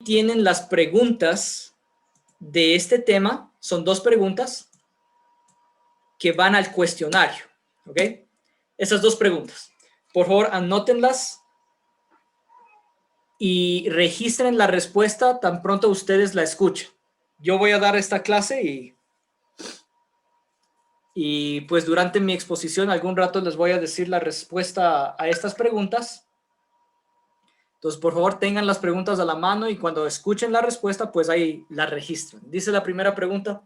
tienen las preguntas de este tema. Son 2 preguntas que van al cuestionario, ¿ok? Esas 2 preguntas. Por favor, anótenlas y registren la respuesta tan pronto ustedes la escuchen. Yo voy a dar esta clase y pues durante mi exposición algún rato les voy a decir la respuesta a estas preguntas. Entonces, por favor, tengan las preguntas a la mano y cuando escuchen la respuesta, pues ahí la registran. Dice la primera pregunta: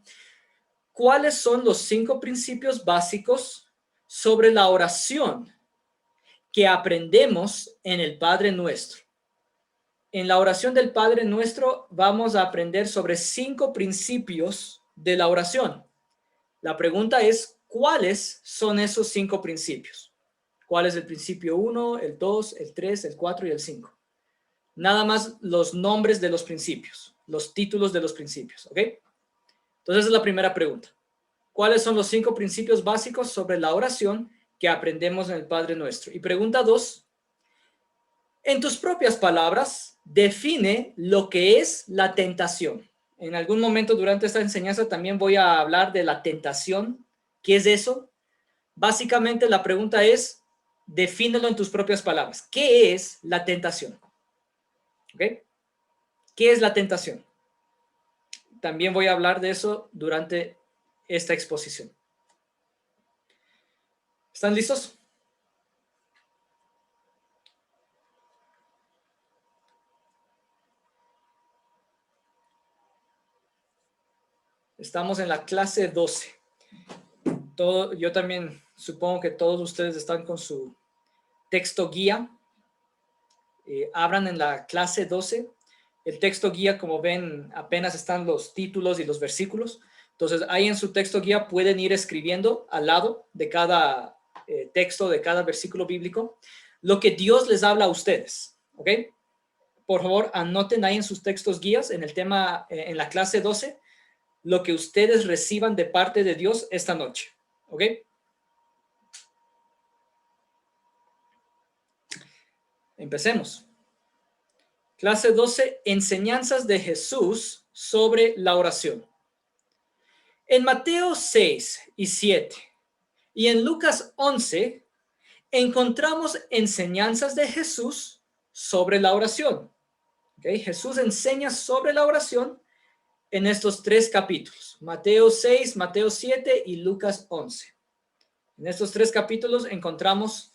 ¿cuáles son los 5 principios básicos sobre la oración que aprendemos en el Padre Nuestro? En la oración del Padre Nuestro vamos a aprender sobre 5 principios de la oración. La pregunta es, ¿cuáles son esos 5 principios? ¿Cuál es el principio 1, el 2, el 3, el 4 y el 5? Nada más los nombres de los principios, los títulos de los principios, ¿ok? Entonces, esa es la primera pregunta. ¿Cuáles son los 5 principios básicos sobre la oración que aprendemos en el Padre Nuestro? Y pregunta 2, en tus propias palabras, define lo que es la tentación. En algún momento durante esta enseñanza también voy a hablar de la tentación. ¿Qué es eso? Básicamente la pregunta es, defínelo en tus propias palabras. ¿Qué es la tentación? ¿Ok? ¿Qué es la tentación? También voy a hablar de eso durante esta exposición. ¿Están listos? Estamos en la clase 12. Yo también supongo que todos ustedes están con su texto guía. Abran en la clase 12. El texto guía, como ven, apenas están los títulos y los versículos. Entonces, ahí en su texto guía pueden ir escribiendo al lado de cada texto, de cada versículo bíblico, lo que Dios les habla a ustedes, ¿ok? Por favor, anoten ahí en sus textos guías, en el tema, en la clase 12, lo que ustedes reciban de parte de Dios esta noche, ¿ok? Empecemos. Clase 12, enseñanzas de Jesús sobre la oración. En Mateo 6 y 7 y en Lucas 11 encontramos enseñanzas de Jesús sobre la oración. ¿Okay? Jesús enseña sobre la oración en estos 3 capítulos, Mateo 6, Mateo 7 y Lucas 11. En estos 3 capítulos encontramos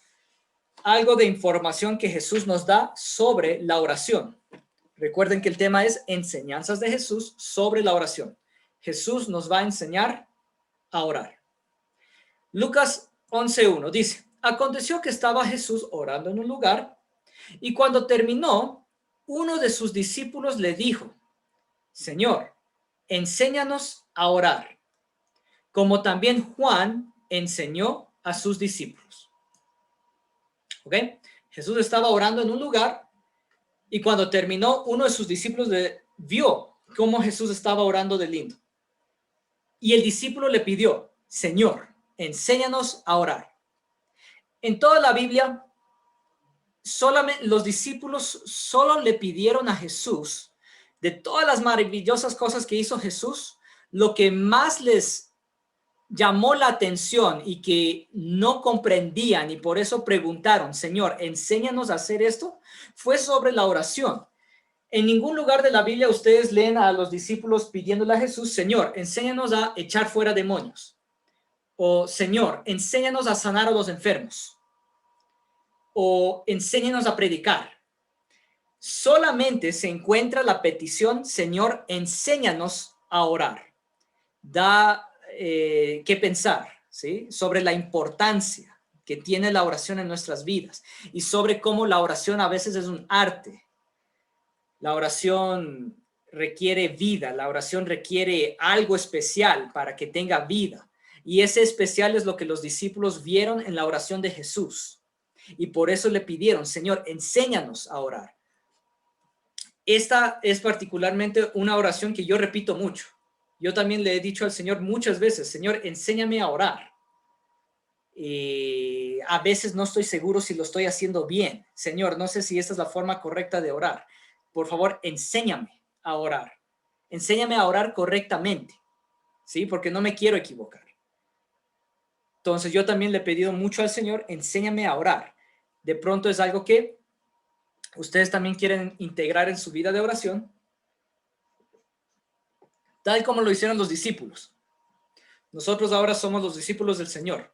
algo de información que Jesús nos da sobre la oración. Recuerden que el tema es enseñanzas de Jesús sobre la oración. Jesús nos va a enseñar a orar. Lucas 11:1 dice: aconteció que estaba Jesús orando en un lugar y cuando terminó, uno de sus discípulos le dijo: Señor, enséñanos a orar, como también Juan enseñó a sus discípulos. ¿Ok? Jesús estaba orando en un lugar y cuando terminó, uno de sus discípulos vio cómo Jesús estaba orando de lindo. Y el discípulo le pidió: Señor, enséñanos a orar. En toda la Biblia, solamente los discípulos solo le pidieron a Jesús, de todas las maravillosas cosas que hizo Jesús, lo que más les llamó la atención y que no comprendían y por eso preguntaron: Señor, enséñanos a hacer esto, fue sobre la oración. En ningún lugar de la Biblia ustedes leen a los discípulos pidiéndole a Jesús: Señor, enséñanos a echar fuera demonios, o Señor, enséñanos a sanar a los enfermos, o enséñanos a predicar. Solamente se encuentra la petición: Señor, enséñanos a orar. Da que pensar, ¿sí? Sobre la importancia que tiene la oración en nuestras vidas y sobre cómo la oración a veces es un arte. La oración requiere vida, la oración requiere algo especial para que tenga vida. Y ese especial es lo que los discípulos vieron en la oración de Jesús. Y por eso le pidieron: Señor, enséñanos a orar. Esta es particularmente una oración que yo repito mucho. Yo también le he dicho al Señor muchas veces: Señor, enséñame a orar. A veces no estoy seguro si lo estoy haciendo bien. Señor, no sé si esta es la forma correcta de orar. por favor, enséñame a orar. Enséñame a orar correctamente, ¿sí? Porque no me quiero equivocar. Entonces yo también le he pedido mucho al Señor, enséñame a orar. De pronto es algo que ustedes también quieren integrar en su vida de oración, tal como lo hicieron los discípulos. Nosotros ahora somos los discípulos del Señor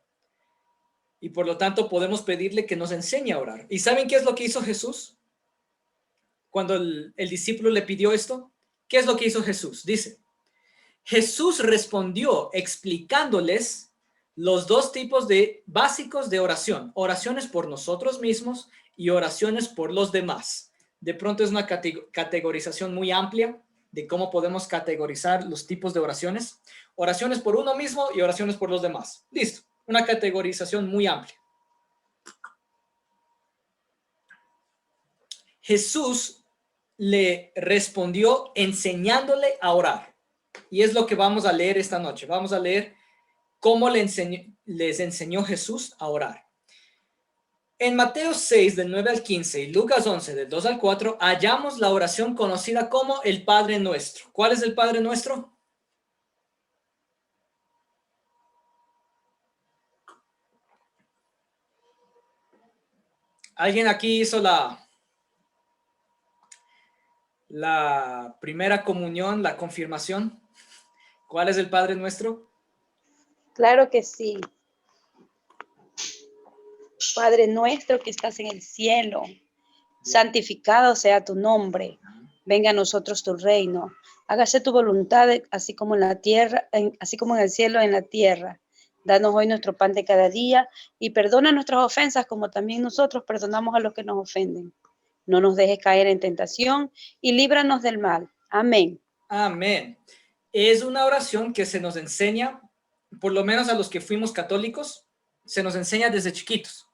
y por lo tanto podemos pedirle que nos enseñe a orar. ¿Y saben qué es lo que hizo Jesús? Cuando el discípulo le pidió esto, ¿qué es lo que hizo Jesús? Dice, Jesús respondió explicándoles los dos tipos de básicos de oración, oraciones por nosotros mismos y oraciones por los demás. De pronto es una categorización muy amplia de cómo podemos categorizar los tipos de oraciones. Oraciones por uno mismo y oraciones por los demás. Listo, una categorización muy amplia. Jesús le respondió enseñándole a orar. Y es lo que vamos a leer esta noche. Vamos a leer cómo les enseñó Jesús a orar. En Mateo 6, del 9 al 15 y Lucas 11, del 2 al 4, hallamos la oración conocida como el Padre Nuestro. ¿Cuál es el Padre Nuestro? ¿Alguien aquí hizo la primera comunión, la confirmación? ¿Cuál es el Padre Nuestro? Claro que sí. Padre nuestro que estás en el cielo, santificado sea tu nombre. Venga a nosotros tu reino. Hágase tu voluntad, así como en la tierra, así como en el cielo, en la tierra. Danos hoy nuestro pan de cada día y perdona nuestras ofensas como también nosotros perdonamos a los que nos ofenden. No nos dejes caer en tentación y líbranos del mal. Amén. Amén. Es una oración que se nos enseña, por lo menos a los que fuimos católicos, se nos enseña desde chiquitos,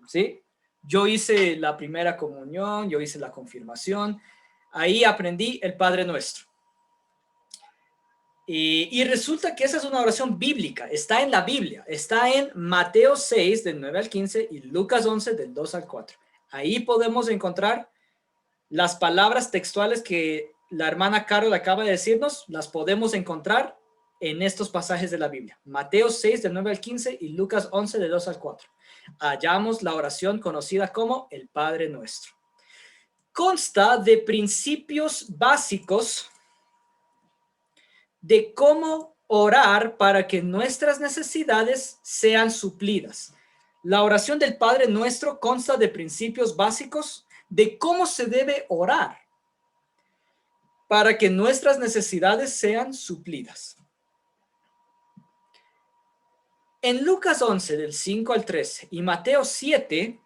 ¿sí? Yo hice la primera comunión, yo hice la confirmación, ahí aprendí el Padre Nuestro. Y resulta que esa es una oración bíblica, está en la Biblia, está en Mateo 6, del 9 al 15 y Lucas 11, del 2 al 4. Ahí podemos encontrar las palabras textuales que la hermana Carol acaba de decirnos, las podemos encontrar en estos pasajes de la Biblia. Mateo 6, del 9 al 15 y Lucas 11, del 2 al 4. Hallamos la oración conocida como el Padre Nuestro. Consta de principios básicos de cómo orar para que nuestras necesidades sean suplidas. La oración del Padre Nuestro consta de principios básicos de cómo se debe orar para que nuestras necesidades sean suplidas. En Lucas 11, del 5 al 13 y Mateo 7,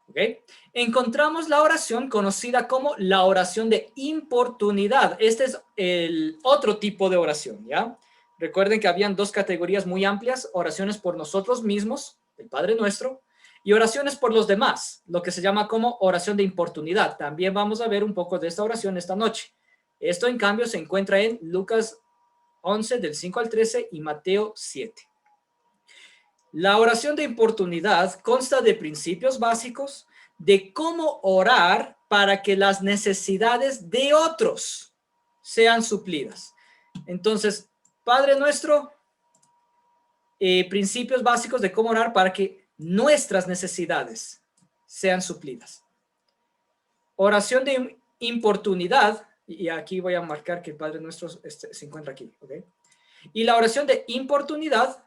¿okay?, encontramos la oración conocida como la oración de importunidad. Este es el otro tipo de oración, ¿ya? Recuerden que habían dos categorías muy amplias, oraciones por nosotros mismos, el Padre Nuestro, y oraciones por los demás, lo que se llama como oración de importunidad. También vamos a ver un poco de esta oración esta noche. Esto, en cambio, se encuentra en Lucas 11, del 5 al 13 y Mateo 7. La oración de importunidad consta de principios básicos de cómo orar para que las necesidades de otros sean suplidas. Entonces, Padre Nuestro, principios básicos de cómo orar para que nuestras necesidades sean suplidas. Oración de importunidad, y aquí voy a marcar que el Padre Nuestro se encuentra aquí, ¿ok? Y la oración de importunidad,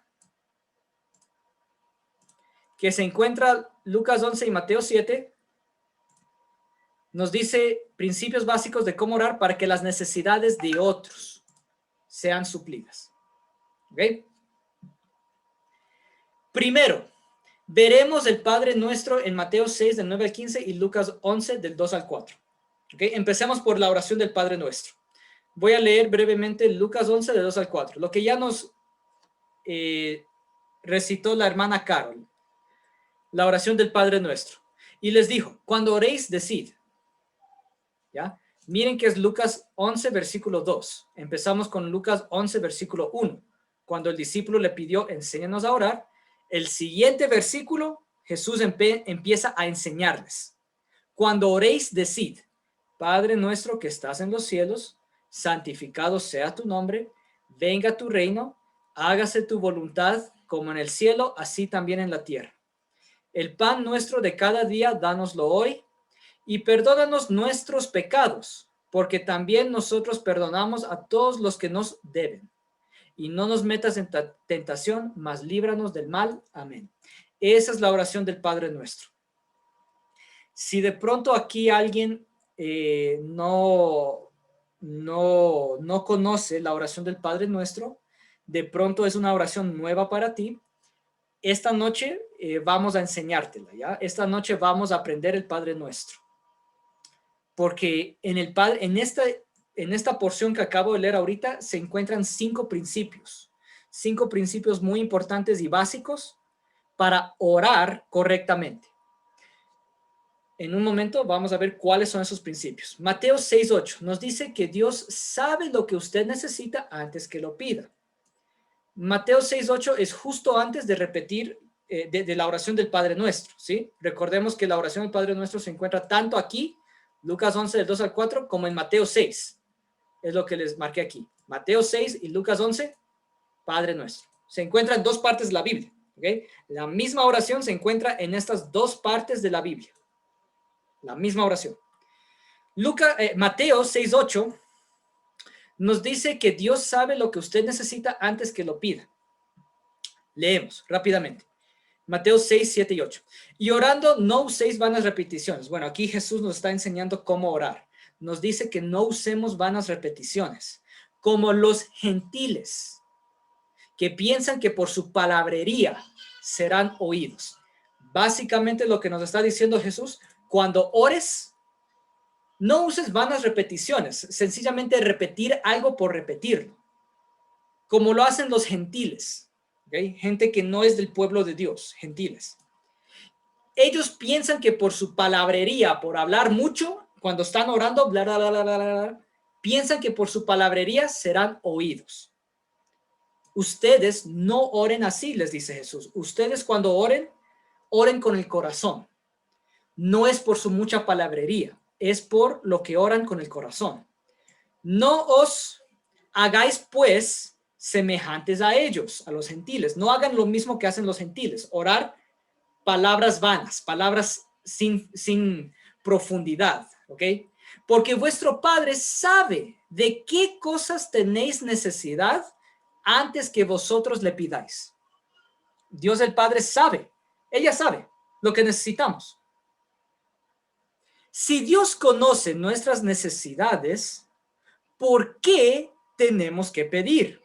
que se encuentra Lucas 11 y Mateo 7, nos dice principios básicos de cómo orar para que las necesidades de otros sean suplidas. ¿Ok? Primero, veremos el Padre Nuestro en Mateo 6, del 9 al 15 y Lucas 11, del 2 al 4. ¿Ok? Empecemos por la oración del Padre Nuestro. Voy a leer brevemente Lucas 11, del 2 al 4, lo que ya nos recitó la hermana Carol, la oración del Padre Nuestro. Y les dijo, cuando oréis, decid. ¿Ya? Miren que es Lucas 11, versículo 2. Empezamos con Lucas 11, versículo 1. Cuando el discípulo le pidió, enséñanos a orar. El siguiente versículo, Jesús empieza a enseñarles. Cuando oréis, decid, Padre nuestro que estás en los cielos, santificado sea tu nombre, venga tu reino, hágase tu voluntad como en el cielo, así también en la tierra. El pan nuestro de cada día, dánoslo hoy, y perdónanos nuestros pecados, porque también nosotros perdonamos a todos los que nos deben. Y no nos metas en tentación, mas líbranos del mal. Amén. Esa es la oración del Padre nuestro. Si de pronto aquí alguien no conoce la oración del Padre nuestro, de pronto es una oración nueva para ti, esta noche vamos a enseñártela, ¿ya? Esta noche vamos a aprender el Padre nuestro. Porque en esta porción que acabo de leer ahorita se encuentran 5 principios muy importantes y básicos para orar correctamente. En un momento vamos a ver cuáles son esos principios. Mateo 6:8 nos dice que Dios sabe lo que usted necesita antes que lo pida. Mateo 6:8 es justo antes de repetir de la oración del Padre Nuestro, ¿sí? Recordemos que la oración del Padre Nuestro se encuentra tanto aquí, Lucas 11, del 2 al 4, como en Mateo 6. Es lo que les marqué aquí. Mateo 6 y Lucas 11, Padre Nuestro. Se encuentra en 2 partes de la Biblia, ¿ok? La misma oración se encuentra en estas 2 partes de la Biblia. La misma oración. Mateo 6:8 nos dice que Dios sabe lo que usted necesita antes que lo pida. Leemos rápidamente. Mateo 6, 7 y 8. Y orando no uséis vanas repeticiones. Bueno, aquí Jesús nos está enseñando cómo orar. Nos dice que no usemos vanas repeticiones, como los gentiles, que piensan que por su palabrería serán oídos. Básicamente lo que nos está diciendo Jesús, cuando ores, no uses vanas repeticiones, sencillamente repetir algo por repetirlo, como lo hacen los gentiles, ¿okay? Gente que no es del pueblo de Dios, gentiles. Ellos piensan que por su palabrería, por hablar mucho, cuando están orando, bla, bla, bla, bla, bla, bla, piensan que por su palabrería serán oídos. Ustedes no oren así, les dice Jesús. Ustedes cuando oren, oren con el corazón. No es por su mucha palabrería, es por lo que oran con el corazón. No os hagáis pues semejantes a ellos, a los gentiles. No hagan lo mismo que hacen los gentiles, orar palabras vanas, palabras sin profundidad, ¿ok? Porque vuestro Padre sabe de qué cosas tenéis necesidad antes que vosotros le pidáis. Dios el Padre sabe, ella sabe lo que necesitamos. Si Dios conoce nuestras necesidades, ¿por qué tenemos que pedir?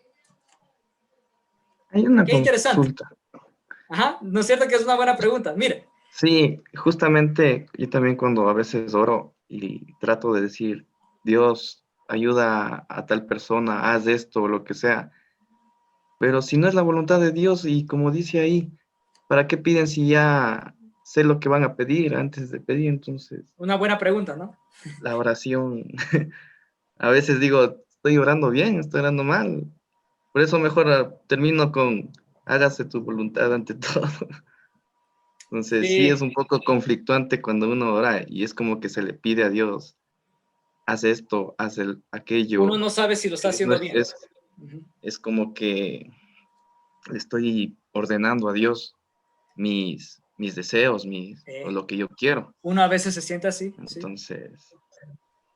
Hay una Qué interesante. consulta. Ajá, ¿no es cierto que es una buena pregunta? Mire. Sí, justamente yo también cuando a veces oro y trato de decir, Dios, ayuda a tal persona, haz esto o lo que sea. Pero si no es la voluntad de Dios y como dice ahí, ¿para qué piden si ya sé lo que van a pedir antes de pedir? Entonces, Una buena pregunta, ¿no? la oración, a veces digo, estoy orando bien, estoy orando mal. Por eso mejor termino con, hágase tu voluntad ante todo. Entonces, sí es Sí, un poco conflictuante cuando uno ora y es como que se le pide a Dios, haz esto, haz uno aquello. no sabe si lo está No haciendo bien. Ujú. es como que le estoy ordenando a Dios mis deseos, o lo que yo quiero. Uno a veces se siente así, sí. Entonces,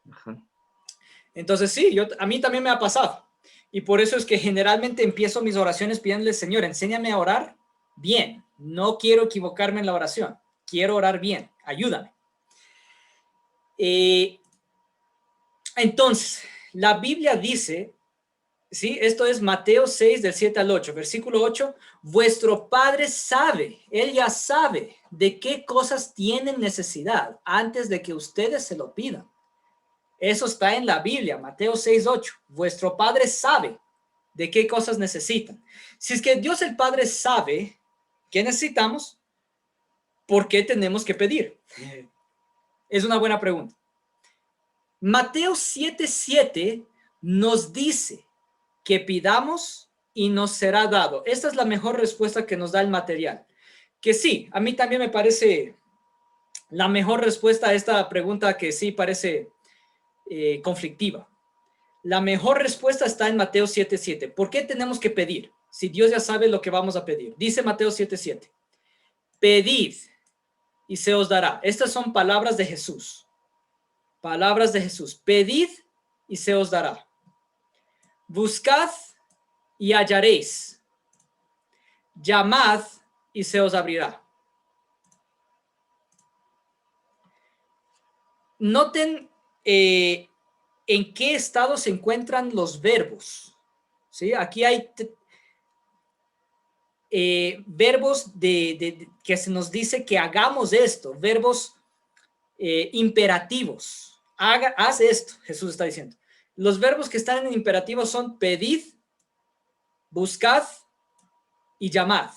ajá. Entonces sí, a mí también me ha pasado. Y por eso es que generalmente empiezo mis oraciones pidiéndole, Señor, enséñame a orar bien. No quiero equivocarme en la oración. Quiero orar bien. Ayúdame. Entonces, la Biblia dice, ¿sí? Esto es Mateo 6, del 7 al 8, versículo 8. Vuestro Padre sabe, Él ya sabe de qué cosas tienen necesidad antes de que ustedes se lo pidan. Eso está en la Biblia, Mateo 6, 8. Vuestro Padre sabe de qué cosas necesitan. Si es que Dios el Padre sabe qué necesitamos, ¿por qué tenemos que pedir? Es una buena pregunta. Mateo 7, 7 nos dice que pidamos y nos será dado. Esta es la mejor respuesta que nos da el material. Que sí, a mí también me parece la mejor respuesta a esta pregunta, que sí parece conflictiva. La mejor respuesta está en Mateo 7:7. ¿Por qué tenemos que pedir? Si Dios ya sabe lo que vamos a pedir. Dice Mateo 7:7. Pedid y se os dará. Estas son palabras de Jesús. Palabras de Jesús. Pedid y se os dará. Buscad y hallaréis. Llamad y se os abrirá. Noten en qué estado se encuentran los verbos. ¿Sí? Aquí hay verbos que se nos dice que hagamos esto, verbos imperativos. Haz esto, Jesús está diciendo. Los verbos que están en imperativo son pedid, buscad y llamad.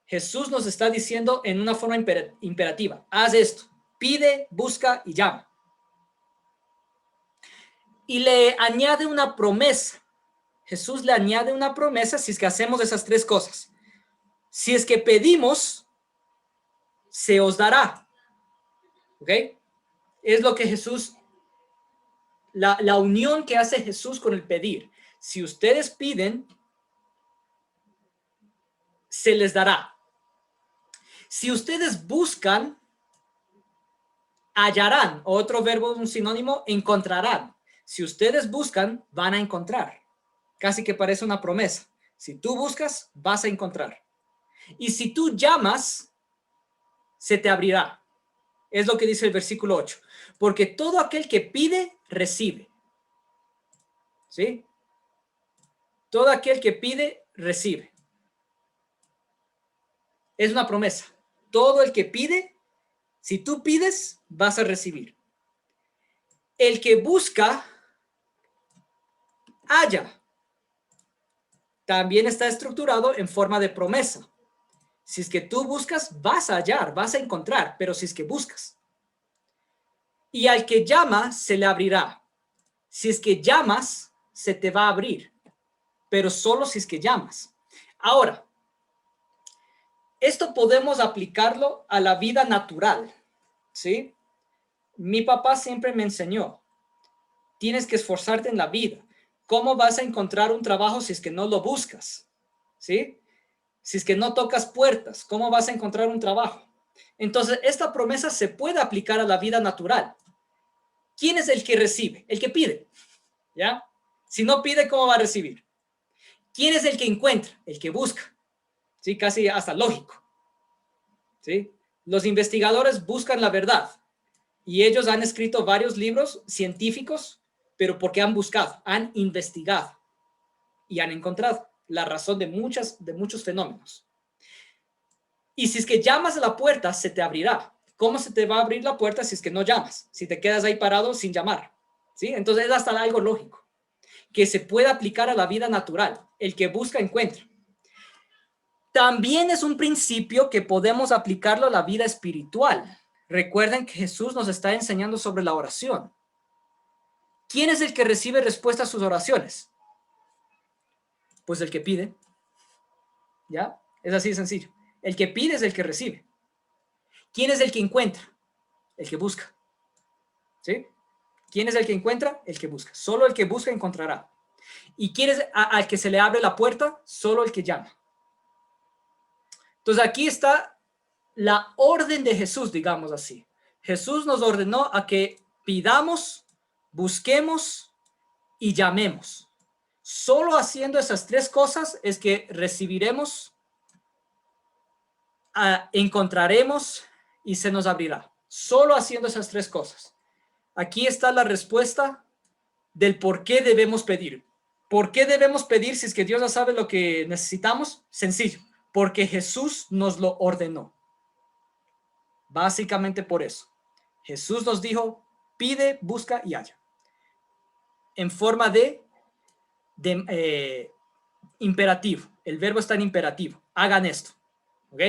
Jesús nos está diciendo en una forma imperativa, haz esto, pide, busca y llama. Y le añade una promesa. Jesús le añade una promesa si es que hacemos esas tres cosas. Si es que pedimos, se os dará. ¿Ok? Es lo que Jesús, la unión que hace Jesús con el pedir. Si ustedes piden, se les dará. Si ustedes buscan, hallarán. Otro verbo, un sinónimo, encontrarán. Si ustedes buscan, van a encontrar. Casi que parece una promesa. Si tú buscas, vas a encontrar. Y si tú llamas, se te abrirá. Es lo que dice el versículo 8. Porque todo aquel que pide, recibe. ¿Sí? Todo aquel que pide, recibe. Es una promesa. Todo el que pide, si tú pides, vas a recibir. El que busca, halla. También está estructurado en forma de promesa. Si es que tú buscas, vas a hallar, vas a encontrar, pero si es que buscas. Y al que llama, se le abrirá. Si es que llamas, se te va a abrir, pero solo si es que llamas. Ahora, esto podemos aplicarlo a la vida natural, ¿sí? Mi papá siempre me enseñó, tienes que esforzarte en la vida. ¿Cómo vas a encontrar un trabajo si es que no lo buscas? ¿Sí? Si es que no tocas puertas, ¿cómo vas a encontrar un trabajo? Entonces, esta promesa se puede aplicar a la vida natural. ¿Quién es el que recibe? El que pide, ¿ya? Si no pide, ¿cómo va a recibir? ¿Quién es el que encuentra? El que busca, ¿sí? Casi hasta lógico, ¿sí? Los investigadores buscan la verdad y ellos han escrito varios libros científicos, pero porque han buscado, han investigado y han encontrado la razón de muchos fenómenos. Y si es que llamas a la puerta, se te abrirá. ¿Cómo se te va a abrir la puerta si es que no llamas? Si te quedas ahí parado sin llamar, ¿sí? Entonces es hasta algo lógico que se puede aplicar a la vida natural. El que busca, encuentra. También es un principio que podemos aplicarlo a la vida espiritual. Recuerden que Jesús nos está enseñando sobre la oración. ¿Quién es el que recibe respuesta a sus oraciones? Pues el que pide. ¿Ya? Es así de sencillo. El que pide es el que recibe. ¿Quién es el que encuentra? El que busca. ¿Sí? ¿Quién es el que encuentra? El que busca. Solo el que busca encontrará. ¿Y quién es al que se le abre la puerta? Solo el que llama. Entonces aquí está la orden de Jesús, digamos así. Jesús nos ordenó a que pidamos, busquemos y llamemos. Solo haciendo esas tres cosas es que recibiremos, encontraremos y se nos abrirá. Solo haciendo esas tres cosas. Aquí está la respuesta del por qué debemos pedir. ¿Por qué debemos pedir si es que Dios ya sabe lo que necesitamos? Sencillo, porque Jesús nos lo ordenó. Básicamente por eso. Jesús nos dijo, pide, busca y halla. En forma de imperativo. El verbo está en imperativo. Hagan esto. ¿Ok?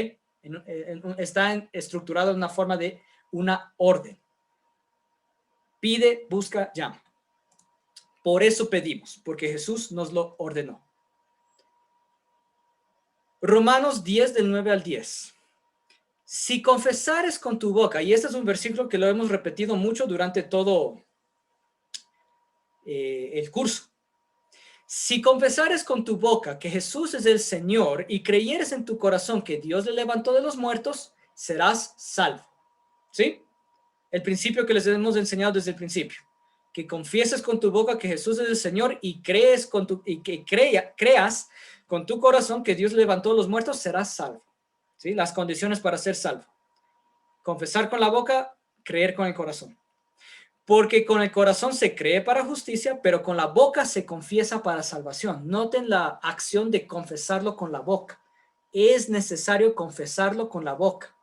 Está estructurado en una forma de una orden. Pide, busca, llama. Por eso pedimos, porque Jesús nos lo ordenó. Romanos 10, del 9 al 10. Si confesares con tu boca, y este es un versículo que lo hemos repetido mucho durante todo el curso. Si confesares con tu boca que Jesús es el Señor y creyeres en tu corazón que Dios le levantó de los muertos, serás salvo. ¿Sí? El principio que les hemos enseñado desde el principio. Que confieses con tu boca que Jesús es el Señor y creas con tu corazón que Dios levantó de los muertos, serás salvo. ¿Sí? Las condiciones para ser salvo. Confesar con la boca, creer con el corazón. Porque con el corazón se cree para justicia, pero con la boca se confiesa para salvación. Noten la acción de confesarlo con la boca. Es necesario confesarlo con la boca.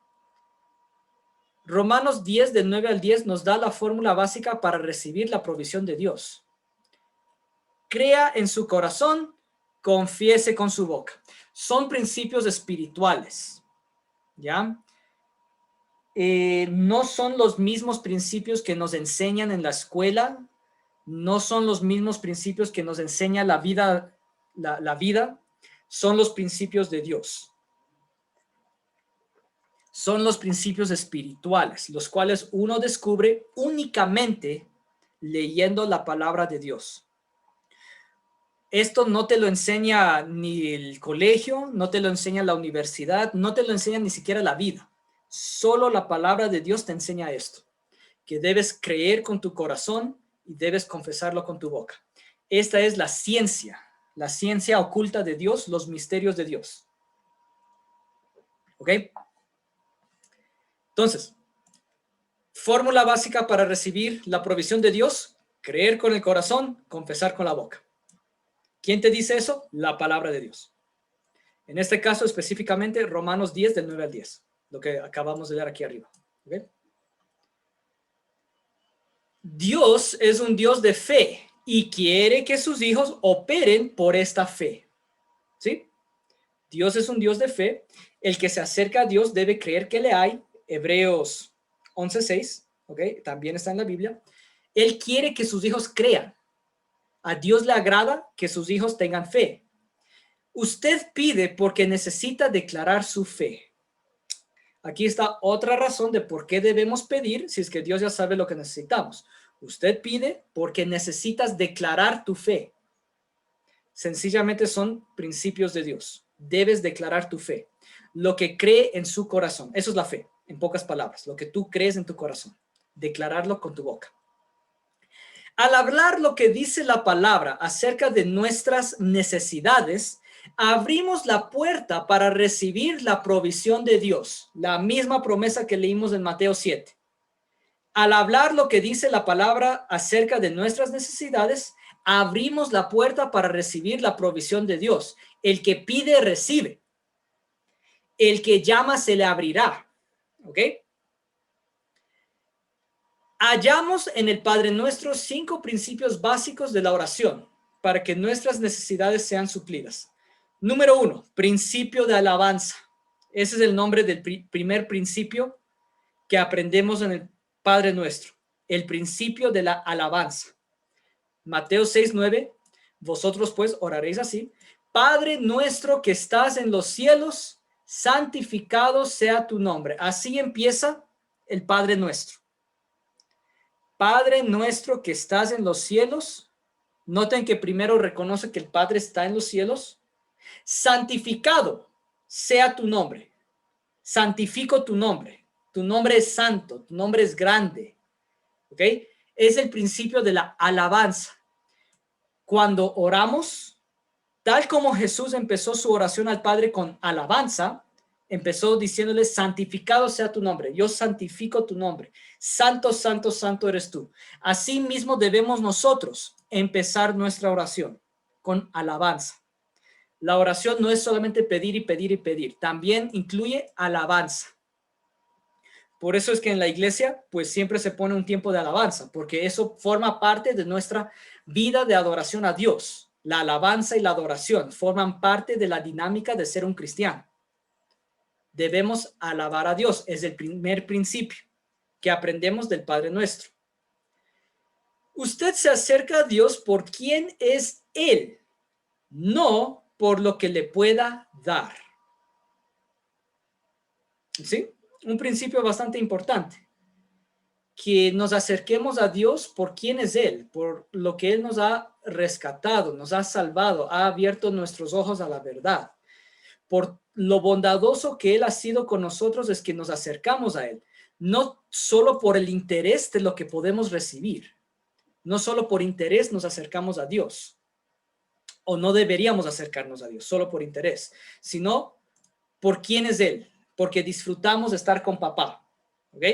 Romanos 10, del 9 al 10, nos da la fórmula básica para recibir la provisión de Dios. Crea en su corazón, confiese con su boca. Son principios espirituales, ¿ya? No son los mismos principios que nos enseñan en la escuela, no son los mismos principios que nos enseña la vida, la vida, son los principios de Dios. Son los principios espirituales, los cuales uno descubre únicamente leyendo la palabra de Dios. Esto no te lo enseña ni el colegio, no te lo enseña la universidad, no te lo enseña ni siquiera la vida. Solo la palabra de Dios te enseña esto, que debes creer con tu corazón y debes confesarlo con tu boca. Esta es la ciencia oculta de Dios, los misterios de Dios. ¿Ok? Entonces, fórmula básica para recibir la provisión de Dios: creer con el corazón, confesar con la boca. ¿Quién te dice eso? La palabra de Dios. En este caso específicamente Romanos 10 del 9 al 10, lo que acabamos de leer aquí arriba. ¿Okay? Dios es un Dios de fe y quiere que sus hijos operen por esta fe. ¿Sí? Dios es un Dios de fe. El que se acerca a Dios debe creer que le hay. Hebreos 11:6, ¿ok? También está en la Biblia. Él quiere que sus hijos crean. A Dios le agrada que sus hijos tengan fe. Usted pide porque necesita declarar su fe. Aquí está otra razón de por qué debemos pedir si es que Dios ya sabe lo que necesitamos. Usted pide porque necesitas declarar tu fe. Sencillamente son principios de Dios. Debes declarar tu fe. Lo que cree en su corazón. Eso es la fe, en pocas palabras. Lo que tú crees en tu corazón. Declararlo con tu boca. Al hablar lo que dice la palabra acerca de nuestras necesidades, abrimos la puerta para recibir la provisión de Dios. La misma promesa que leímos en Mateo 7. Al hablar lo que dice la palabra acerca de nuestras necesidades, abrimos la puerta para recibir la provisión de Dios. El que pide, recibe. El que llama, se le abrirá. ¿Ok? Hallamos en el Padre Nuestro 5 principios básicos de la oración para que nuestras necesidades sean suplidas. Número 1, principio de alabanza. Ese es el nombre del primer principio que aprendemos en el Padre Nuestro. El principio de la alabanza. Mateo 6:9, vosotros pues oraréis así: Padre nuestro que estás en los cielos, santificado sea tu nombre. Así empieza el Padre Nuestro. Padre nuestro que estás en los cielos. Noten que primero reconoce que el Padre está en los cielos. Santificado sea tu nombre. Santifico tu nombre. Tu nombre es santo, tu nombre es grande. ¿Ok? Es el principio de la alabanza. Cuando oramos, tal como Jesús empezó su oración al Padre con alabanza, empezó diciéndole: santificado sea tu nombre. Yo santifico tu nombre. Santo, santo, santo eres tú. Así mismo debemos nosotros empezar nuestra oración con alabanza. La oración no es solamente pedir y pedir y pedir. También incluye alabanza. Por eso es que en la iglesia, pues siempre se pone un tiempo de alabanza, porque eso forma parte de nuestra vida de adoración a Dios. La alabanza y la adoración forman parte de la dinámica de ser un cristiano. Debemos alabar a Dios. Es el primer principio que aprendemos del Padre Nuestro. Usted se acerca a Dios por quién es Él, no por lo que le pueda dar. ¿Sí? Un principio bastante importante. que nos acerquemos a Dios por quién es Él, por lo que Él nos ha rescatado, nos ha salvado, ha abierto nuestros ojos a la verdad. Por lo bondadoso que Él ha sido con nosotros es que nos acercamos a Él, no solo por el interés de lo que podemos recibir, no solo por interés nos acercamos a Dios, o no deberíamos acercarnos a Dios solo por interés, sino por quién es Él, porque disfrutamos de estar con papá, ¿ok?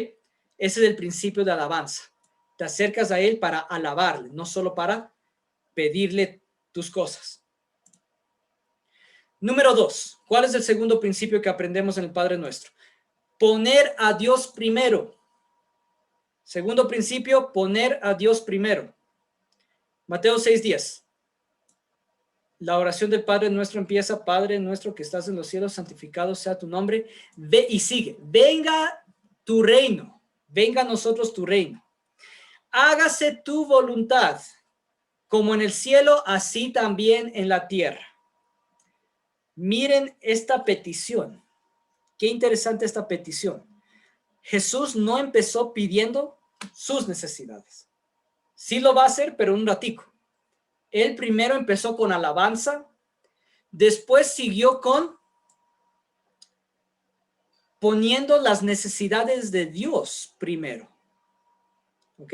Ese es el principio de alabanza. Te acercas a Él para alabarle, no solo para pedirle tus cosas. Número 2, ¿cuál es el segundo principio que aprendemos en el Padre Nuestro? Poner a Dios primero. Segundo principio, poner a Dios primero. Mateo 6:10. La oración del Padre Nuestro empieza: Padre nuestro que estás en los cielos, santificado sea tu nombre. Ve y sigue. Venga tu reino. Venga a nosotros tu reino. Hágase tu voluntad, como en el cielo, así también en la tierra. Miren esta petición. Qué interesante esta petición. Jesús no empezó pidiendo sus necesidades. Sí lo va a hacer, pero un ratico. Él primero empezó con alabanza, después siguió con poniendo las necesidades de Dios primero. ¿Ok?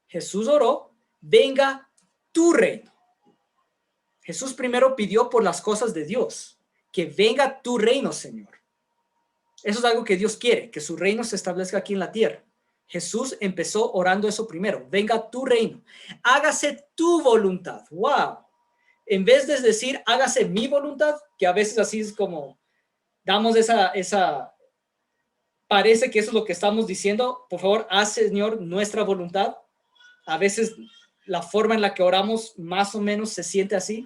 Jesús oró: venga tu reino. Jesús primero pidió por las cosas de Dios, que venga tu reino, Señor. Eso es algo que Dios quiere, que su reino se establezca aquí en la tierra. Jesús empezó orando eso primero: venga tu reino, hágase tu voluntad. ¡Wow! En vez de decir hágase mi voluntad, que a veces así es como damos parece que eso es lo que estamos diciendo. Por favor, haz, Señor, nuestra voluntad. A veces la forma en la que oramos más o menos se siente así.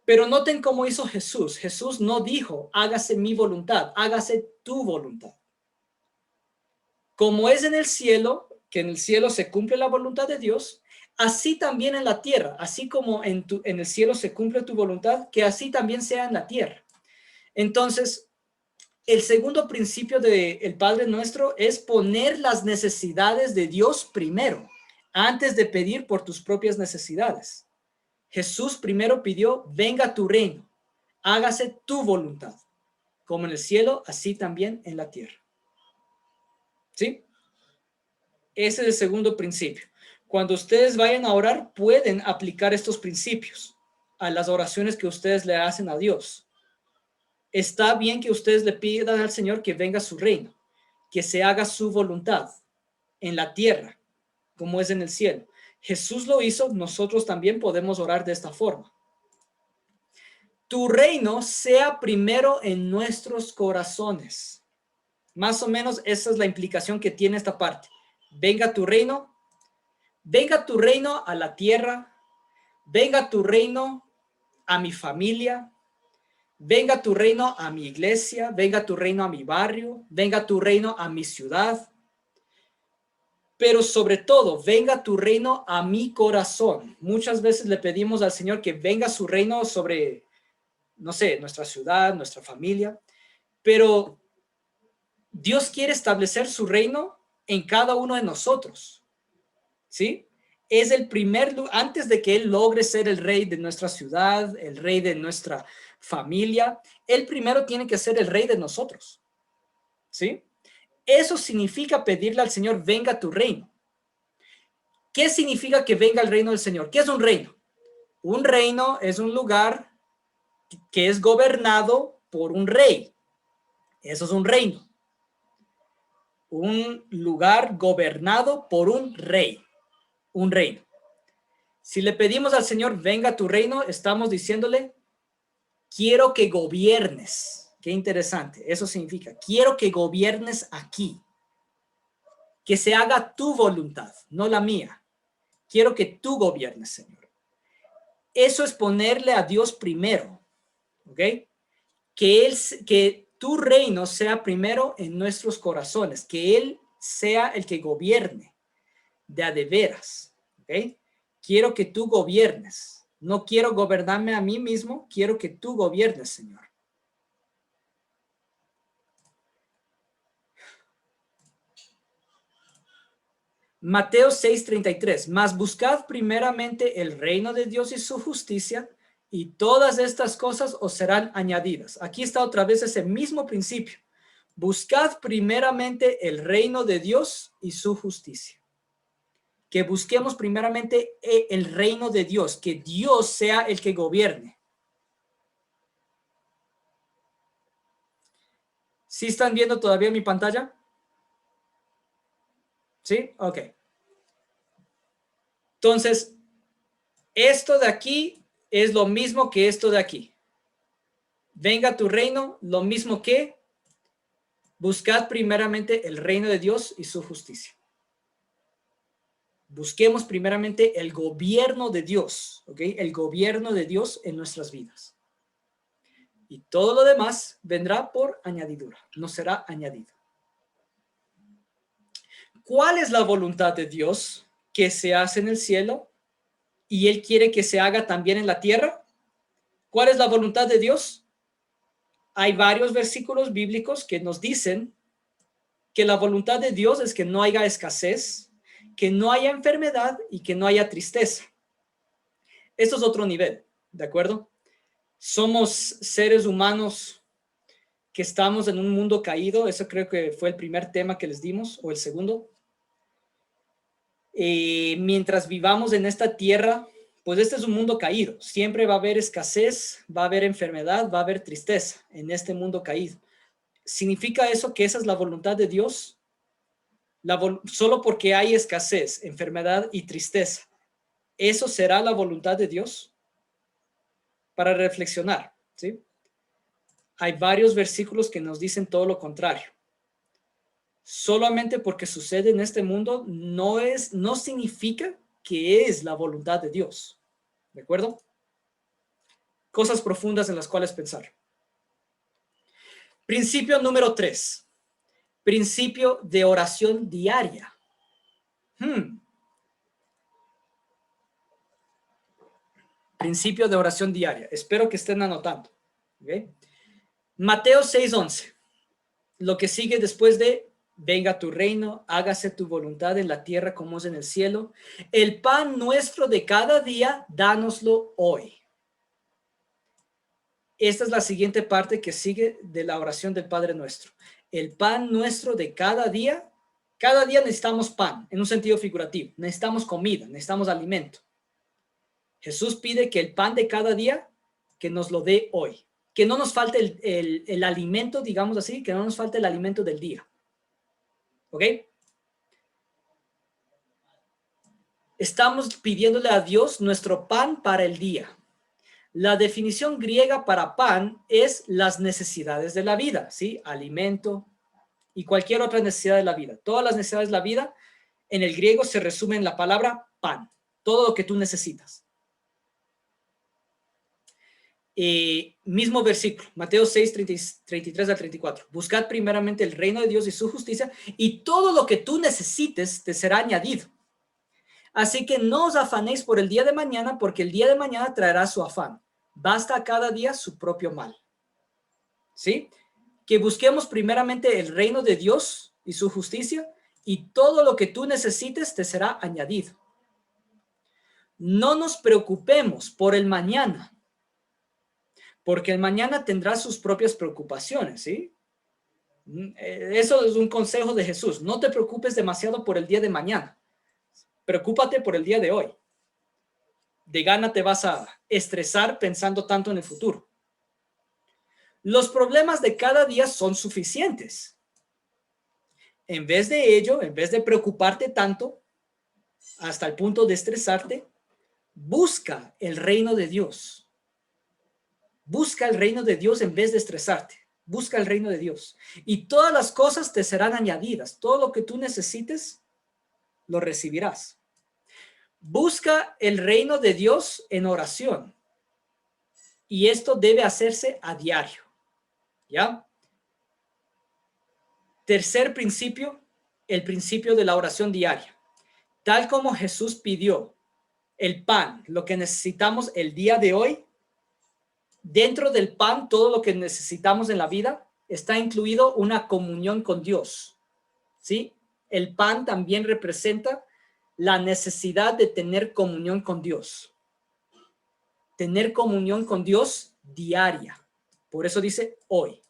Pero noten cómo hizo Jesús. Jesús no dijo hágase mi voluntad, hágase tu voluntad. Como es en el cielo, que en el cielo se cumple la voluntad de Dios, así también en la tierra, así como en el cielo se cumple tu voluntad, que así también sea en la tierra. Entonces, el segundo principio del Padre Nuestro es poner las necesidades de Dios primero, antes de pedir por tus propias necesidades. Jesús primero pidió: venga tu reino, hágase tu voluntad, como en el cielo, así también en la tierra. ¿Sí? Ese es el segundo principio. Cuando ustedes vayan a orar, pueden aplicar estos principios a las oraciones que ustedes le hacen a Dios. Está bien que ustedes le pidan al Señor que venga su reino, que se haga su voluntad en la tierra, como es en el cielo. Jesús lo hizo, nosotros también podemos orar de esta forma. Tu reino sea primero en nuestros corazones. Más o menos esa es la implicación que tiene esta parte. Venga tu reino a la tierra, venga tu reino a mi familia, venga tu reino a mi iglesia, venga tu reino a mi barrio, venga tu reino a mi ciudad. Pero sobre todo, venga tu reino a mi corazón. Muchas veces le pedimos al Señor que venga su reino sobre, no sé, nuestra ciudad, nuestra familia, pero Dios quiere establecer su reino en cada uno de nosotros, ¿sí? Es el primer lugar, antes de que Él logre ser el rey de nuestra ciudad, el rey de nuestra familia, Él primero tiene que ser el rey de nosotros, ¿sí? Eso significa pedirle al Señor: venga tu reino. ¿Qué significa que venga el reino del Señor? ¿Qué es un reino? Un reino es un lugar que es gobernado por un rey. Eso es un reino. Un lugar gobernado por un rey. Un reino. Si le pedimos al Señor: venga tu reino, estamos diciéndole: quiero que gobiernes. Qué interesante. Eso significa: quiero que gobiernes aquí. Que se haga tu voluntad, no la mía. Quiero que tú gobiernes, Señor. Eso es ponerle a Dios primero. ¿Ok? Que tu reino sea primero en nuestros corazones. Que Él sea el que gobierne de a de veras. ¿Ok? Quiero que tú gobiernes. No quiero gobernarme a mí mismo. Quiero que tú gobiernes, Señor. Mateo 6:33, mas buscad primeramente el reino de Dios y su justicia, y todas estas cosas os serán añadidas. Aquí está otra vez ese mismo principio. Buscad primeramente el reino de Dios y su justicia. Que busquemos primeramente el reino de Dios, que Dios sea el que gobierne. ¿Sí están viendo todavía mi pantalla? ¿Sí? Ok. Entonces, esto de aquí es lo mismo que esto de aquí. Venga tu reino, lo mismo que buscad primeramente el reino de Dios y su justicia. Busquemos primeramente el gobierno de Dios, ¿ok? El gobierno de Dios en nuestras vidas. Y todo lo demás vendrá por añadidura, no será añadido. ¿Cuál es la voluntad de Dios que se hace en el cielo y Él quiere que se haga también en la tierra? ¿Cuál es la voluntad de Dios? Hay varios versículos bíblicos que nos dicen que la voluntad de Dios es que no haya escasez, que no haya enfermedad y que no haya tristeza. Esto es otro nivel, ¿de acuerdo? Somos seres humanos que estamos en un mundo caído. Eso creo que fue el primer tema que les dimos, o el segundo. Mientras vivamos en esta tierra, pues este es un mundo caído. Siempre va a haber escasez, va a haber enfermedad, va a haber tristeza en este mundo caído. ¿Significa eso que esa es la voluntad de Dios? Solo porque hay escasez, enfermedad y tristeza, ¿eso será la voluntad de Dios? Para reflexionar, ¿sí? Hay varios versículos que nos dicen todo lo contrario. Solamente porque sucede en este mundo no significa que es la voluntad de Dios. ¿De acuerdo? Cosas profundas en las cuales pensar. Principio número 3. Principio de oración diaria. Principio de oración diaria. Espero que estén anotando. ¿Okay? Mateo 6:11. Lo que sigue después de venga tu reino, hágase tu voluntad en la tierra como es en el cielo. El pan nuestro de cada día, dánoslo hoy. Esta es la siguiente parte que sigue de la oración del Padre Nuestro. El pan nuestro de cada día necesitamos pan, en un sentido figurativo. Necesitamos comida, necesitamos alimento. Jesús pide que el pan de cada día, que nos lo dé hoy. Que no nos falte el alimento, digamos así, que no nos falte el alimento del día. ¿Ok? Estamos pidiéndole a Dios nuestro pan para el día. La definición griega para pan es las necesidades de la vida, ¿sí? Alimento y cualquier otra necesidad de la vida. Todas las necesidades de la vida en el griego se resumen en la palabra pan. Todo lo que tú necesitas. Mismo versículo, Mateo 6, 33 al 34. Buscad primeramente el reino de Dios y su justicia, y todo lo que tú necesites te será añadido. Así que no os afanéis por el día de mañana, porque el día de mañana traerá su afán. Basta a cada día su propio mal. ¿Sí? Que busquemos primeramente el reino de Dios y su justicia, y todo lo que tú necesites te será añadido. No nos preocupemos por el mañana, porque el mañana tendrá sus propias preocupaciones, ¿sí? Eso es un consejo de Jesús. No te preocupes demasiado por el día de mañana. Preocúpate por el día de hoy. De gana te vas a estresar pensando tanto en el futuro. Los problemas de cada día son suficientes. En vez de ello, en vez de preocuparte tanto, hasta el punto de estresarte, busca el reino de Dios. Busca el reino de Dios en vez de estresarte. Busca el reino de Dios. Y todas las cosas te serán añadidas. Todo lo que tú necesites, lo recibirás. Busca el reino de Dios en oración. Y esto debe hacerse a diario. ¿Ya? Tercer principio, el principio de la oración diaria. Tal como Jesús pidió el pan, lo que necesitamos el día de hoy, dentro del pan, todo lo que necesitamos en la vida, está incluido una comunión con Dios. ¿Sí? El pan también representa la necesidad de tener comunión con Dios. Tener comunión con Dios diaria. Por eso dice hoy.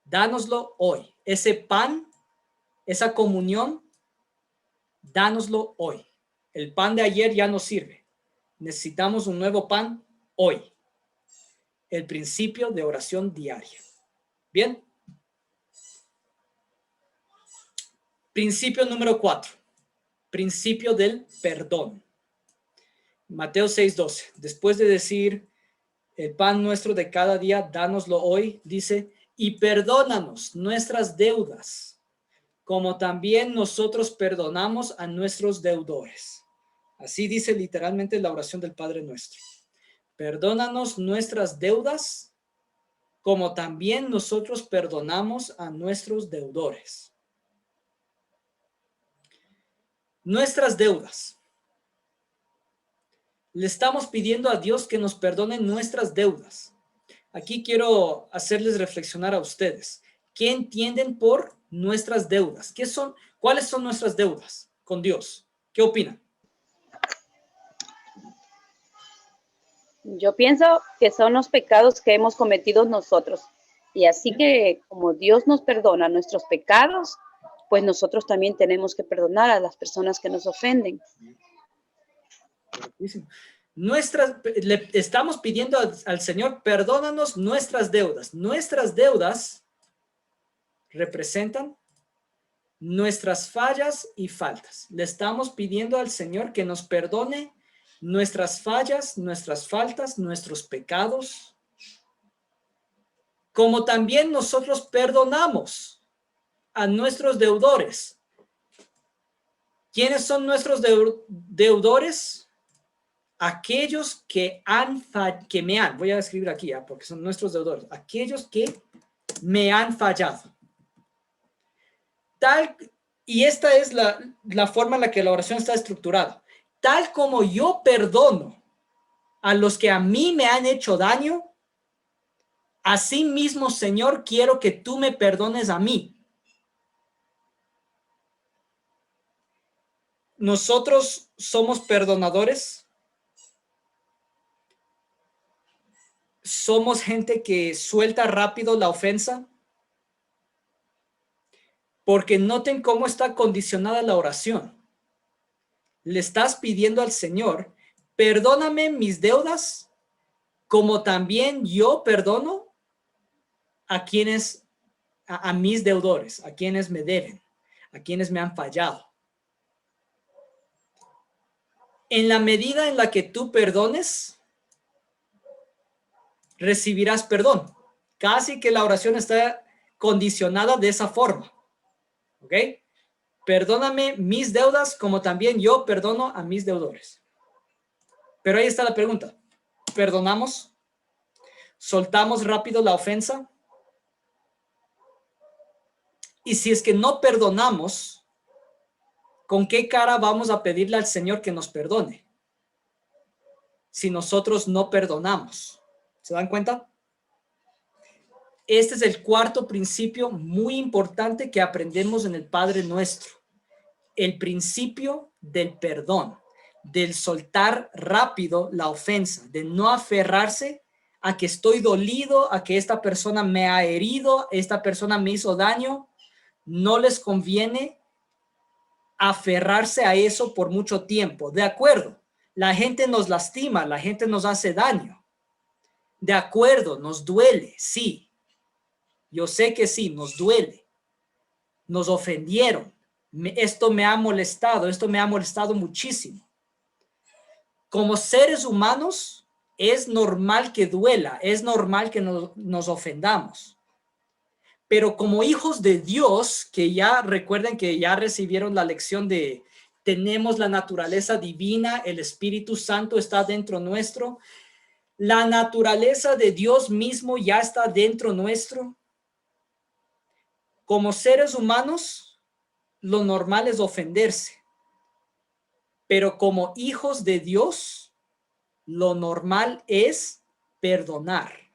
Dánoslo hoy. Ese pan, esa comunión, dánoslo hoy. El pan de ayer ya no sirve. Necesitamos un nuevo pan hoy. El principio de oración diaria. Bien. Principio número 4. Principio del perdón. Mateo 6:12. Después de decir el pan nuestro de cada día, dánoslo hoy, dice, y perdónanos nuestras deudas, como también nosotros perdonamos a nuestros deudores. Así dice literalmente la oración del Padre Nuestro. Perdónanos nuestras deudas, como también nosotros perdonamos a nuestros deudores. Nuestras deudas. Le estamos pidiendo a Dios que nos perdone nuestras deudas. Aquí quiero hacerles reflexionar a ustedes. ¿Qué entienden por nuestras deudas? ¿Cuáles son nuestras deudas con Dios? ¿Qué opinan? Yo pienso que son los pecados que hemos cometido nosotros. Y así que como Dios nos perdona nuestros pecados, pues nosotros también tenemos que perdonar a las personas que nos ofenden. Le estamos pidiendo al Señor, perdónanos nuestras deudas. Nuestras deudas representan nuestras fallas y faltas. Le estamos pidiendo al Señor que nos perdone nuestras fallas, nuestras faltas, nuestros pecados, como también nosotros perdonamos a nuestros deudores. ¿Quiénes son nuestros deudores? Aquellos voy a escribir aquí, porque son nuestros deudores, aquellos que me han fallado. Y esta es la forma en la que la oración está estructurada. Tal como yo perdono a los que a mí me han hecho daño, así mismo, Señor, quiero que tú me perdones a mí. Nosotros somos perdonadores. Somos gente que suelta rápido la ofensa. Porque noten cómo está condicionada la oración. Le estás pidiendo al Señor, perdóname mis deudas, como también yo perdono a quienes, a mis deudores, a quienes me deben, a quienes me han fallado. En la medida en la que tú perdones, recibirás perdón. Casi que la oración está condicionada de esa forma. ¿Ok? Perdóname mis deudas como también yo perdono a mis deudores. Pero ahí está la pregunta. ¿Perdonamos? ¿Soltamos rápido la ofensa? Y si es que no perdonamos, ¿con qué cara vamos a pedirle al Señor que nos perdone? Si nosotros no perdonamos. ¿Se dan cuenta? Este es el cuarto principio muy importante que aprendemos en el Padre Nuestro. El principio del perdón, del soltar rápido la ofensa, de no aferrarse a que estoy dolido, a que esta persona me ha herido, esta persona me hizo daño. No les conviene aferrarse a eso por mucho tiempo. De acuerdo, la gente nos lastima, la gente nos hace daño. De acuerdo, nos duele, sí. Yo sé que sí, nos duele. Nos ofendieron. Esto me ha molestado muchísimo. Como seres humanos, es normal que duela, es normal que nos ofendamos. Pero como hijos de Dios, que ya recuerden que ya recibieron la lección de tenemos la naturaleza divina, el Espíritu Santo está dentro nuestro, la naturaleza de Dios mismo ya está dentro nuestro. Como seres humanos, lo normal es ofenderse. Pero como hijos de Dios, lo normal es perdonar,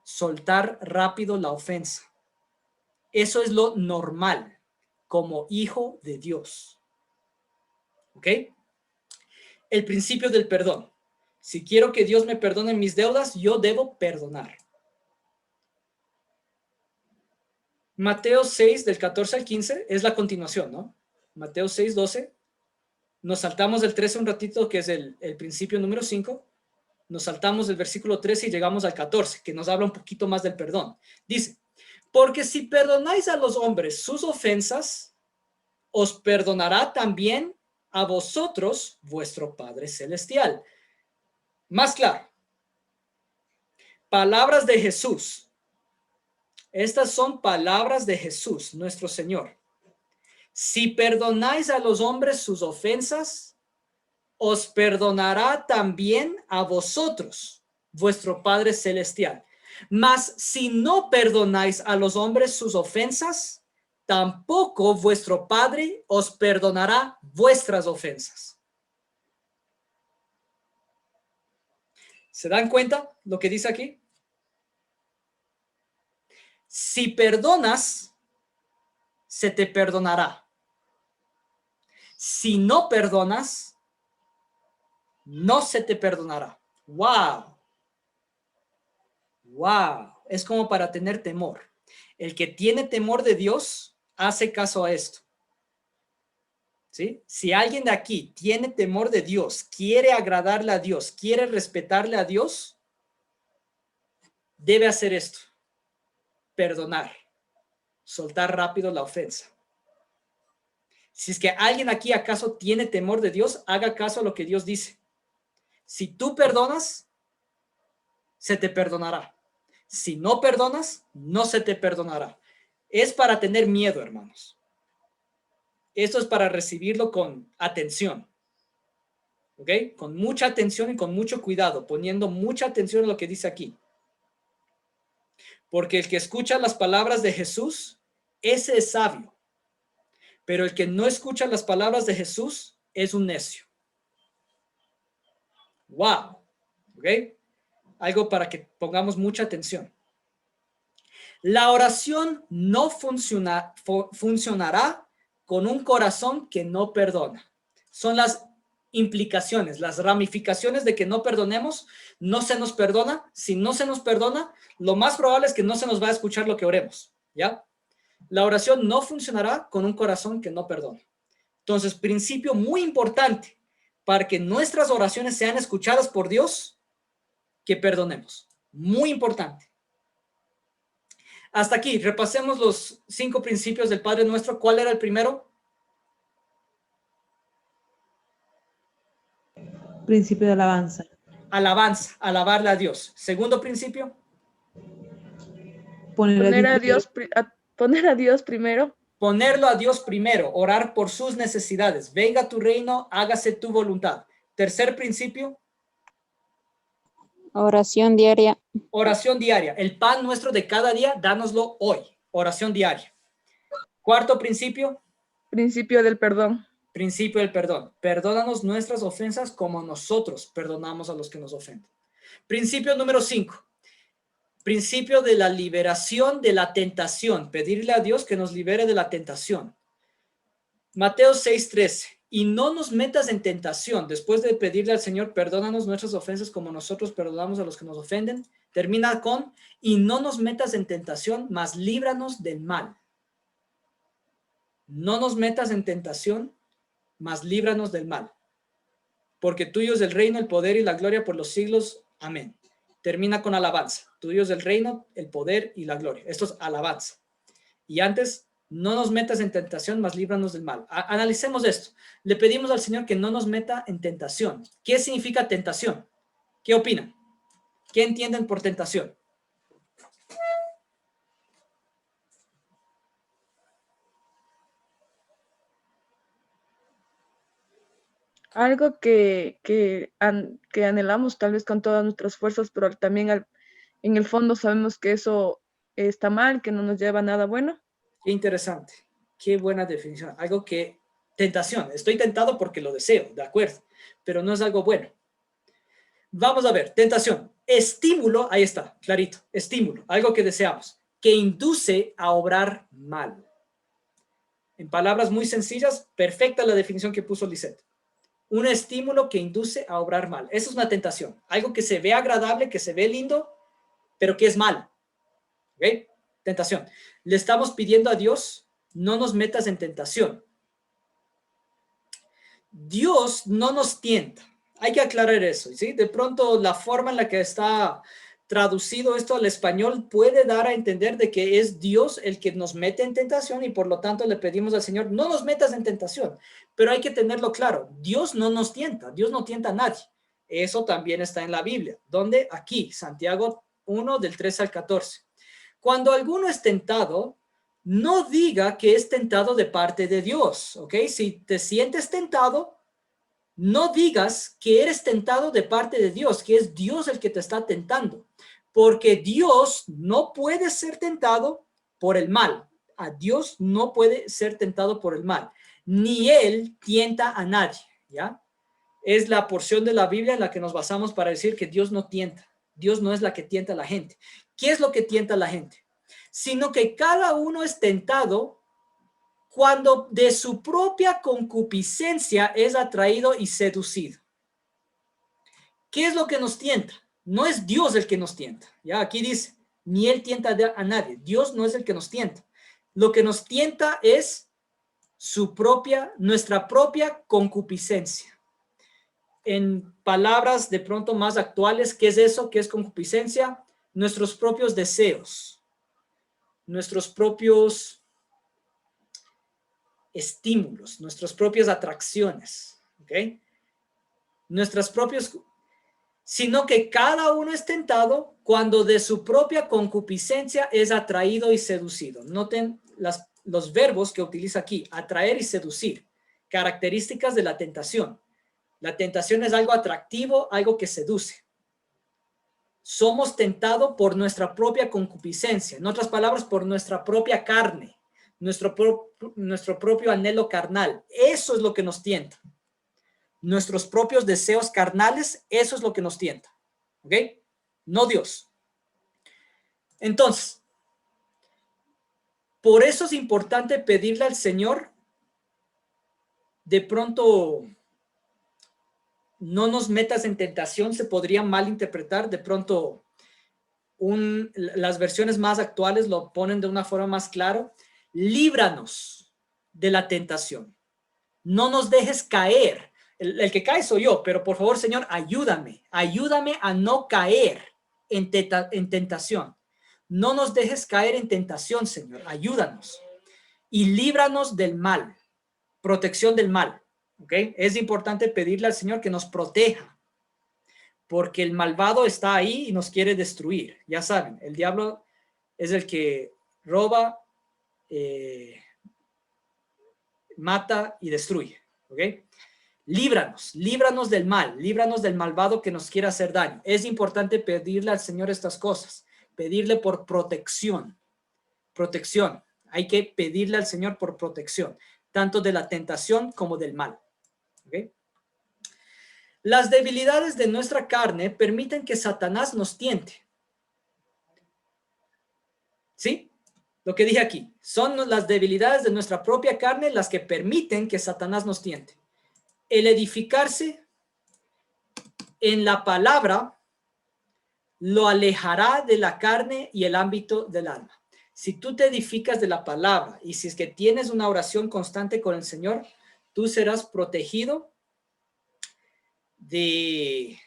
soltar rápido la ofensa. Eso es lo normal como hijo de Dios. ¿Ok? El principio del perdón. Si quiero que Dios me perdone mis deudas, yo debo perdonar. Mateo 6, del 14 al 15, es la continuación, ¿no? Mateo 6, 12. Nos saltamos del 13 un ratito, que es el principio número 5. Nos saltamos del versículo 13 y llegamos al 14, que nos habla un poquito más del perdón. Dice, porque si perdonáis a los hombres sus ofensas, os perdonará también a vosotros vuestro Padre Celestial. Más claro, palabras de Jesús. Estas son palabras de Jesús, nuestro Señor. Si perdonáis a los hombres sus ofensas, os perdonará también a vosotros, vuestro Padre Celestial. Mas si no perdonáis a los hombres sus ofensas, tampoco vuestro Padre os perdonará vuestras ofensas. ¿Se dan cuenta lo que dice aquí? Si perdonas, se te perdonará. Si no perdonas, no se te perdonará. ¡Wow! ¡Wow! Es como para tener temor. El que tiene temor de Dios hace caso a esto. ¿Sí? Si alguien de aquí tiene temor de Dios, quiere agradarle a Dios, quiere respetarle a Dios, debe hacer esto. Perdonar. Soltar rápido la ofensa. Si es que alguien aquí acaso tiene temor de Dios, haga caso a lo que Dios dice. Si tú perdonas, se te perdonará. Si no perdonas, no se te perdonará. Es para tener miedo, hermanos. Esto es para recibirlo con atención. ¿Ok? Con mucha atención y con mucho cuidado, poniendo mucha atención a lo que dice aquí. Porque el que escucha las palabras de Jesús, ese es sabio. Pero el que no escucha las palabras de Jesús es un necio. ¡Wow! ¿Ok? Algo para que pongamos mucha atención. La oración no funcionará con un corazón que no perdona. Son las implicaciones, las ramificaciones de que no perdonemos, no se nos perdona. Si no se nos perdona, lo más probable es que no se nos va a escuchar lo que oremos, ¿ya? La oración no funcionará con un corazón que no perdona. Entonces, principio muy importante para que nuestras oraciones sean escuchadas por Dios, que perdonemos. Muy importante. Hasta aquí, repasemos los 5 principios del Padre Nuestro. ¿Cuál era el primero? Principio de alabanza. Alabanza, alabarle a Dios. Segundo principio. Poner Poner a Dios primero. Ponerlo a Dios primero, orar por sus necesidades. Venga tu reino, hágase tu voluntad. Tercer principio. Oración diaria. Oración diaria. El pan nuestro de cada día, dánoslo hoy. Oración diaria. Cuarto principio. Principio del perdón. Principio del perdón. Perdónanos nuestras ofensas como nosotros perdonamos a los que nos ofenden. Principio número 5. Principio de la liberación de la tentación. Pedirle a Dios que nos libere de la tentación. Mateo 6:13. Y no nos metas en tentación. Después de pedirle al Señor, perdónanos nuestras ofensas como nosotros perdonamos a los que nos ofenden, termina con, y no nos metas en tentación, mas líbranos del mal. No nos metas en tentación, mas líbranos del mal. Porque tuyo es el reino, el poder y la gloria por los siglos. Amén. Termina con alabanza. Tuyo es el reino, el poder y la gloria. Esto es alabanza. Y antes, no nos metas en tentación, mas líbranos del mal. Analicemos esto. Le pedimos al Señor que no nos meta en tentación. ¿Qué significa tentación? ¿Qué opinan? ¿Qué entienden por tentación? Algo que anhelamos tal vez con todas nuestras fuerzas, pero también en el fondo sabemos que eso está mal, que no nos lleva a nada bueno. Qué interesante. Qué buena definición. Algo que, tentación. Estoy tentado porque lo deseo, de acuerdo, pero no es algo bueno. Vamos a ver, tentación. Estímulo, ahí está, clarito. Estímulo, algo que deseamos, que induce a obrar mal. En palabras muy sencillas, perfecta la definición que puso Lisette. un estímulo que induce a obrar mal. Eso es una tentación. Algo que se ve agradable, que se ve lindo, pero que es malo. ¿Ok? Tentación. Le estamos pidiendo a Dios, no nos metas en tentación. Dios no nos tienta. Hay que aclarar eso, ¿sí? De pronto la forma en la que está traducido esto al español puede dar a entender de que es Dios el que nos mete en tentación y por lo tanto le pedimos al Señor, no nos metas en tentación. Pero hay que tenerlo claro, Dios no nos tienta, Dios no tienta a nadie. Eso también está en la Biblia. ¿Dónde? Aquí, Santiago 1 del 13 al 14. Cuando alguno es tentado, no diga que es tentado de parte de Dios, ¿ok? Si te sientes tentado, no digas que eres tentado de parte de Dios, que es Dios el que te está tentando, porque Dios no puede ser tentado por el mal. A Dios no puede ser tentado por el mal, ni Él tienta a nadie, ¿ya? Es la porción de la Biblia en la que nos basamos para decir que Dios no tienta. Dios no es la que tienta a la gente. ¿Qué es lo que tienta a la gente? Sino que cada uno es tentado cuando de su propia concupiscencia es atraído y seducido. ¿Qué es lo que nos tienta? No es Dios el que nos tienta. Ya aquí dice, ni Él tienta a nadie. Dios no es el que nos tienta. Lo que nos tienta es nuestra propia concupiscencia. En palabras de pronto más actuales, ¿qué es eso? ¿Qué es concupiscencia? Nuestros propios deseos, nuestros propios estímulos, nuestras propias atracciones, ¿ok? Nuestras propias, sino que cada uno es tentado cuando de su propia concupiscencia es atraído y seducido. Noten los verbos que utiliza aquí, atraer y seducir, características de la tentación. La tentación es algo atractivo, algo que seduce. Somos tentados por nuestra propia concupiscencia, en otras palabras, por nuestra propia carne, nuestro propio anhelo carnal. Eso es lo que nos tienta. Nuestros propios deseos carnales, eso es lo que nos tienta. ¿Ok? No Dios. Entonces, por eso es importante pedirle al Señor, de pronto, no nos metas en tentación, se podría malinterpretar, de pronto las versiones más actuales lo ponen de una forma más clara. Líbranos de la tentación. No nos dejes caer. El que cae soy yo, pero por favor, Señor, ayúdame a no caer en tentación. No nos dejes caer en tentación, Señor, ayúdanos. Y líbranos del mal, protección del mal, ¿ok? Es importante pedirle al Señor que nos proteja, porque el malvado está ahí y nos quiere destruir. Ya saben, el diablo es el que roba, mata y destruye, ¿ok? Líbranos del mal, líbranos del malvado que nos quiera hacer daño. Es importante pedirle al Señor estas cosas, pedirle por protección. Hay que pedirle al Señor por protección, tanto de la tentación como del mal. ¿Okay? Las debilidades de nuestra carne permiten que Satanás nos tiente. ¿Sí? Lo que dije aquí, son las debilidades de nuestra propia carne las que permiten que Satanás nos tiente. El edificarse en la palabra lo alejará de la carne y el ámbito del alma. Si tú te edificas de la palabra y si es que tienes una oración constante con el Señor, tú serás protegido de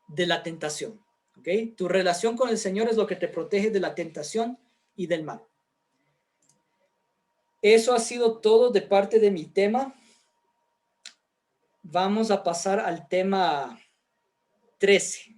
la tentación. ¿Okay? Tu relación con el Señor es lo que te protege de la tentación y del mal. Eso ha sido todo de parte de mi tema. Vamos a pasar al tema 13.